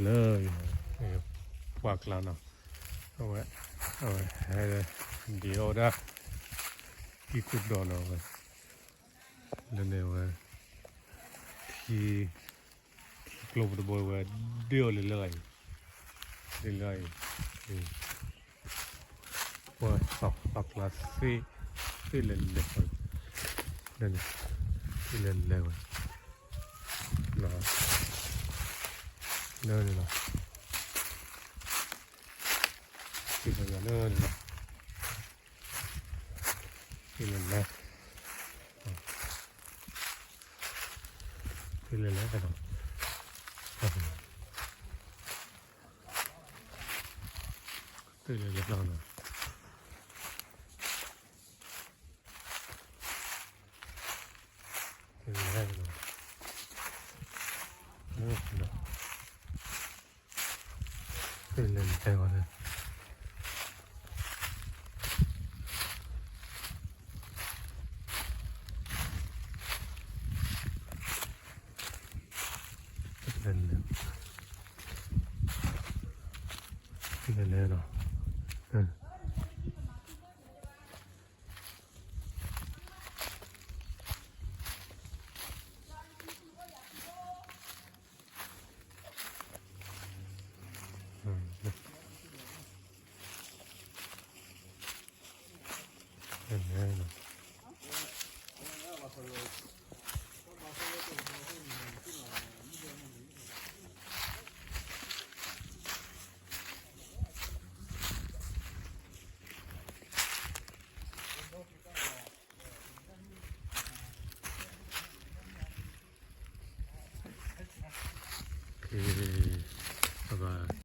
เลยปากลานะเอาไว้ให้เดี๋ยวได้ที่คุดดอนเอาไว้แล้วเนี่ยว่าที่กลุ่มตะบอยว่าเดียวเลยว่าปากลาสิเลยนั่นสิเลยว่านะนั่นนะสิเลยนั่นนะสิเลยนะสิเลยนะกันเนาะสิเลยนะกันเนาะสิเลยนะกันเนาะสิเลยนะกันเนาะFica lendo.